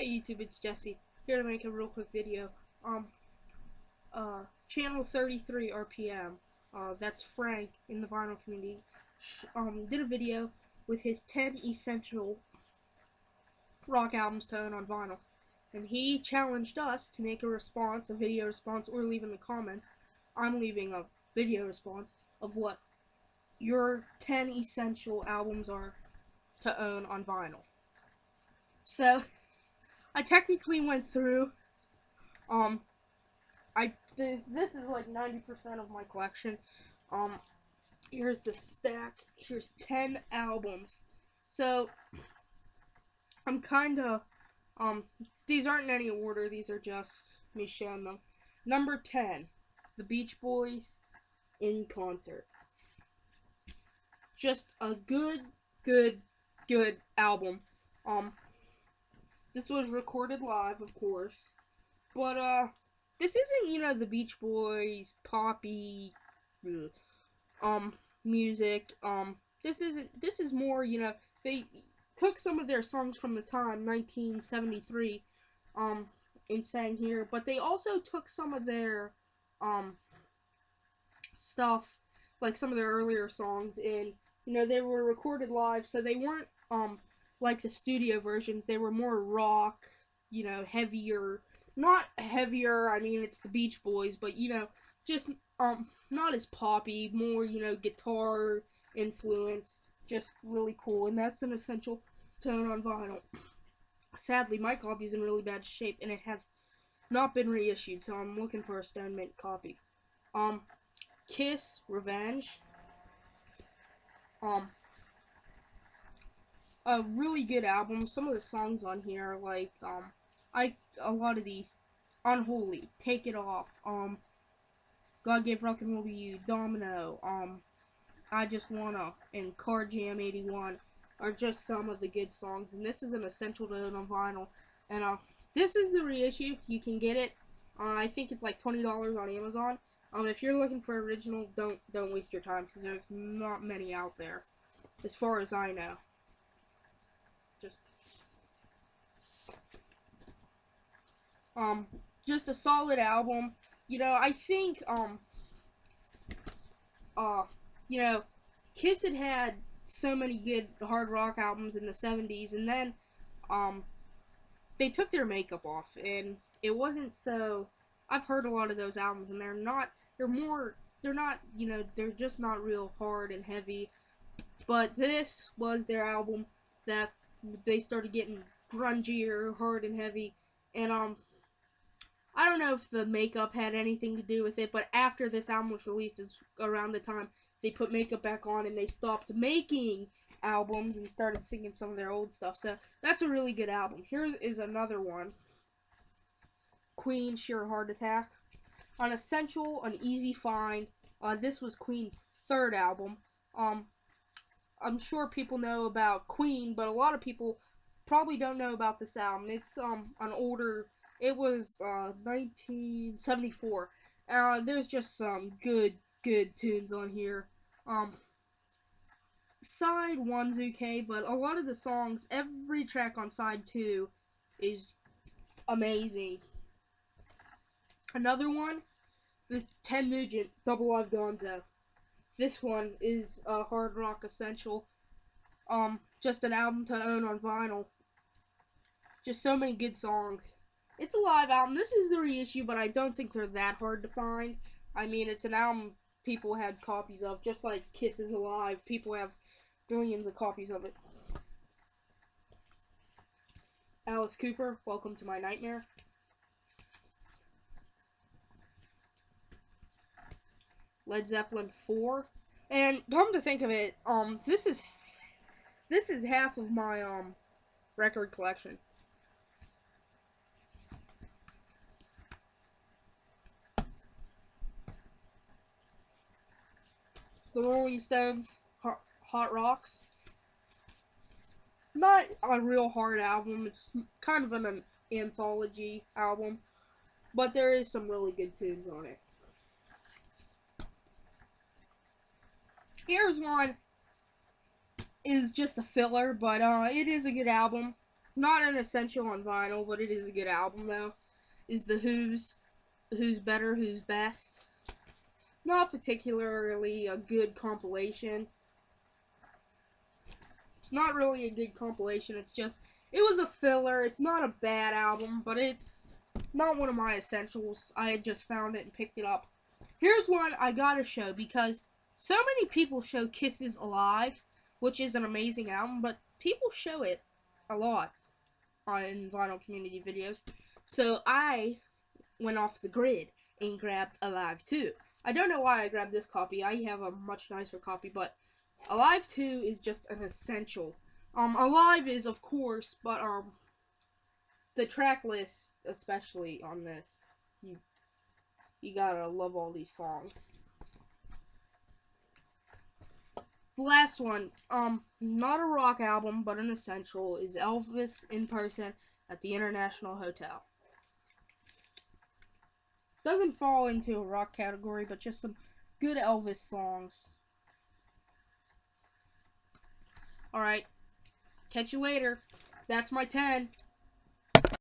Hey YouTube, it's Jesse, here to make a real quick video. Channel 33 RPM, that's Frank in the vinyl community, did a video with his 10 essential rock albums to own on vinyl. And he challenged us to make a response, a video response, or leave in the comments. I'm leaving a video response of what your 10 essential albums are to own on vinyl. So, I technically went through, this is like 90% of my collection. Here's the stack. Here's 10 albums. So, I'm kinda, these aren't in any order. These are just me showing them. Number 10, The Beach Boys in concert. Just a good album. This was recorded live, of course, but this isn't, the Beach Boys poppy, music. This is more, they took some of their songs from the time, 1973, and sang here, but they also took some of their, stuff, like some of their earlier songs, and, they were recorded live, so they weren't, like the studio versions. They were more rock, heavier. Not heavier, I mean, it's the Beach Boys, but, just, not as poppy, more, guitar influenced. Just really cool, and that's an essential tone on vinyl. Sadly, my copy's in really bad shape, and it has not been reissued, so I'm looking for a Stone Mint copy. Kiss, Revenge. A really good album. Some of the songs on here, like, a lot of these, Unholy, Take It Off, God Gave Rock and Roll to You, Domino, I Just Wanna, and Car Jam 81 are just some of the good songs, and this is an essential to own on vinyl, and, this is the reissue. You can get it, I think it's like $20 on Amazon. If you're looking for original, don't waste your time, because there's not many out there, as far as I know. Just a solid album. I think, Kiss had so many good hard rock albums in the 70s, and then, they took their makeup off, and it wasn't so, I've heard a lot of those albums, and they're just not real hard and heavy, but this was their album that they started getting grungier, hard and heavy, and, I don't know if the makeup had anything to do with it, but after this album was released is around the time they put makeup back on and they stopped making albums and started singing some of their old stuff. So that's a really good album. Here is another one. Queen, Sheer Heart Attack. An essential, an easy find. This was Queen's third album. I'm sure people know about Queen, but a lot of people probably don't know about this album. It's an older. It was 1974. There's just some good tunes on here. Side 1's okay, but a lot of the songs, every track on side 2 is amazing. Another one, the Ted Nugent Double Live Gonzo. This one is a hard rock essential. Just an album to own on vinyl. Just so many good songs. It's a live album. This is the reissue, but I don't think they're that hard to find. I mean, it's an album people had copies of, just like Kiss is Alive. People have billions of copies of it. Alice Cooper, Welcome to My Nightmare. Led Zeppelin 4. And come to think of it, this is half of my record collection. The Rolling Stones, Hot Rocks. Not a real hard album, it's kind of an anthology album, but there is some really good tunes on it. Here's one, is just a filler, but it is a good album. Not an essential on vinyl, but it is a good album though. Is the Who's Better, Who's Best. Not particularly a good compilation. It's not really a good compilation. It's just, it was a filler. It's not a bad album, but it's not one of my essentials. I had just found it and picked it up. Here's one I gotta show because so many people show Kisses Alive, which is an amazing album, but people show it a lot in vinyl community videos. So I went off the grid and grabbed Alive 2. I don't know why I grabbed this copy. I have a much nicer copy, but Alive 2 is just an essential. Alive is, of course, but the track list, especially on this, you gotta love all these songs. The last one, not a rock album, but an essential, is Elvis in Person at the International Hotel. Doesn't fall into a rock category, but just some good Elvis songs. Alright, catch you later. That's my 10.